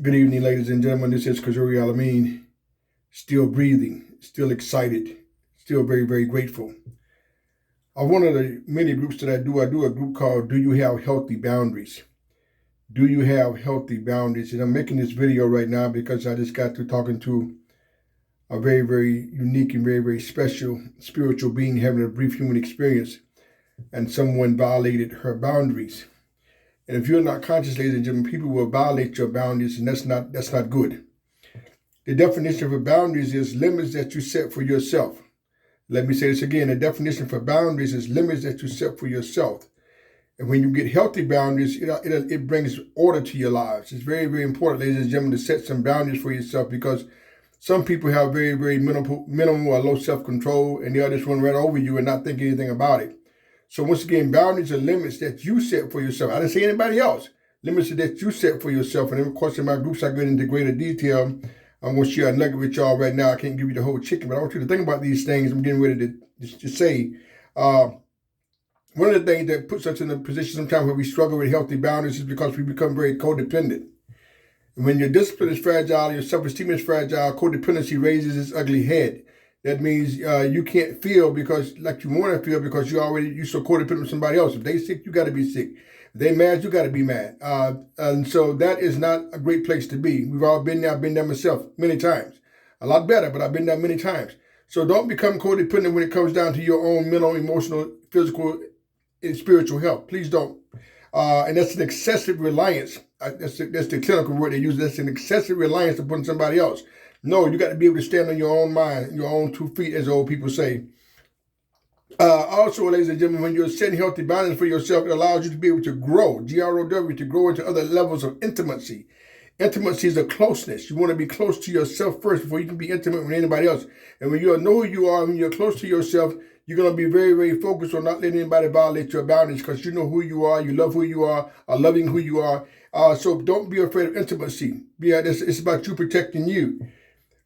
Good evening, ladies and gentlemen. This is Kazuri Alameen, still breathing, still excited, still very, very grateful. One of the many groups that I do a group called Do You Have Healthy Boundaries? Do you have healthy boundaries? And I'm making this video right now because I just got to talking to a very, very unique and very, very special spiritual being having a brief human experience, and someone violated her boundaries. And if you're not conscious, ladies and gentlemen, people will violate your boundaries, and that's not good. The definition for boundaries is limits that you set for yourself. Let me say this again. The definition for boundaries is limits that you set for yourself. And when you get healthy boundaries, it brings order to your lives. It's very, very important, ladies and gentlemen, to set some boundaries for yourself, because some people have very, very minimal or low self-control, and they'll just run right over you and not think anything about it. So once again, boundaries are limits that you set for yourself. I didn't say anybody else. Limits that you set for yourself. And of course, in my groups, I get into greater detail. I'm going to share a nugget with y'all right now. I can't give you the whole chicken, but I want you to think about these things I'm getting ready to say. One of the things that puts us in a position sometimes where we struggle with healthy boundaries is because we become very codependent. And when your discipline is fragile, your self-esteem is fragile, codependency raises its ugly head. That means you can't feel because like you want to feel because you're so codependent with somebody else. If they sick, you got to be sick. If they mad, you got to be mad. And so that is not a great place to be. We've all been there. I've been there myself many times. A lot better, but I've been there many times. So don't become codependent when it comes down to your own mental, emotional, physical, and spiritual health. Please don't. And that's an excessive reliance. That's the clinical word they use. That's an excessive reliance upon somebody else. No, you got to be able to stand on your own mind, your own 2 feet, as old people say. Also, ladies and gentlemen, when you're setting healthy boundaries for yourself, it allows you to be able to grow, G-R-O-W, to grow into other levels of intimacy. Intimacy is a closeness. You want to be close to yourself first before you can be intimate with anybody else. And when you know who you are, when you're close to yourself, you're going to be very, very focused on not letting anybody violate your boundaries, because you know who you are, you love who you are loving who you are. So don't be afraid of intimacy. It's about you protecting you.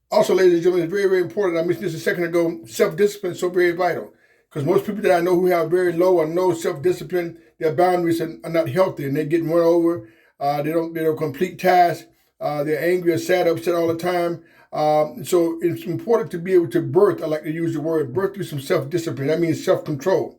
Also, ladies and gentlemen, it's very, very important. I mentioned this a second ago. Self-discipline is so very vital, because most people that I know who have very low or no self-discipline, their boundaries are not healthy, and they're getting run over. They don't complete tasks. They're angry or sad, upset all the time. So it's important to be able to birth. I like to use the word birth through some self-discipline. That means self-control.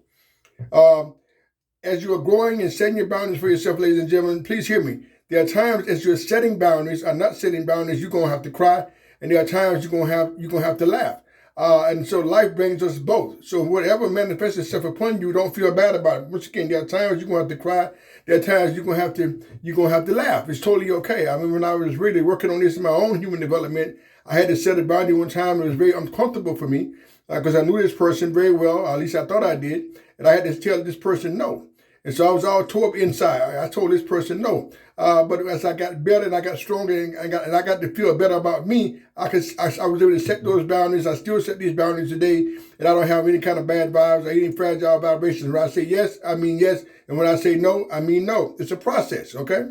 As you are growing and setting your boundaries for yourself, ladies and gentlemen, please hear me. There are times as you're setting boundaries or not setting boundaries, you're gonna have to cry. And there are times you're gonna have to laugh. And so life brings us both. So whatever manifests itself upon you, don't feel bad about it. Once again, there are times you're gonna have to cry. There are times you're gonna have to laugh. It's totally okay. I remember when I was really working on this in my own human development, I had to set a boundary one time. It was very uncomfortable for me because I knew this person very well. At least I thought I did, and I had to tell this person no. And so I was all tore up inside. I told this person no. But as I got better and I got stronger and I got to feel better about me, I was able to set those boundaries. I still set these boundaries today, and I don't have any kind of bad vibes or any fragile vibrations. When I say yes, I mean yes. And when I say no, I mean no. It's a process, okay?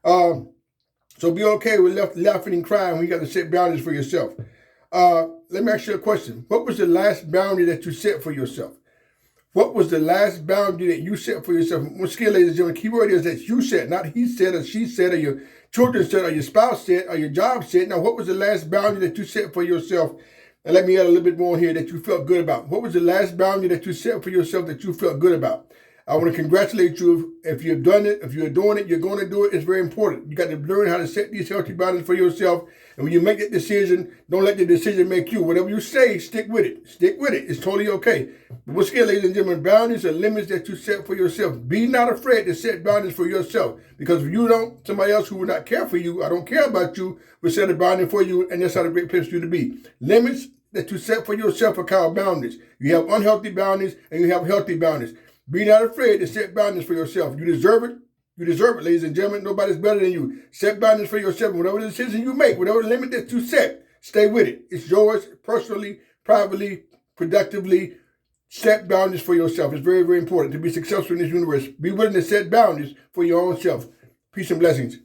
So be okay with laughing and crying when you got to set boundaries for yourself. Let me ask you a question. What was the last boundary that you set for yourself? What was the last boundary that you set for yourself? Once again, ladies and gentlemen, key word is that you said, not he said or she said or your children said or your spouse said or your job said. Now, what was the last boundary that you set for yourself? And let me add a little bit more here that you felt good about. What was the last boundary that you set for yourself that you felt good about? I want to congratulate you if you've done it. If you're doing it, you're going to do it. It's very important. You got to learn how to set these healthy boundaries for yourself. And when you make that decision, don't let the decision make you. Whatever you say, stick with it. Stick with it. It's totally okay. But once again, ladies and gentlemen, boundaries are limits that you set for yourself. Be not afraid to set boundaries for yourself. Because if you don't, somebody else who will not care for you, I don't care about you, will set a boundary for you, and that's not a great place for you to be. Limits that you set for yourself are called boundaries. You have unhealthy boundaries and you have healthy boundaries. Be not afraid to set boundaries for yourself. You deserve it. You deserve it, ladies and gentlemen. Nobody's better than you. Set boundaries for yourself. Whatever decision you make, whatever limit that you set, stay with it. It's yours, personally, privately, productively. Set boundaries for yourself. It's very, very important to be successful in this universe. Be willing to set boundaries for your own self. Peace and blessings.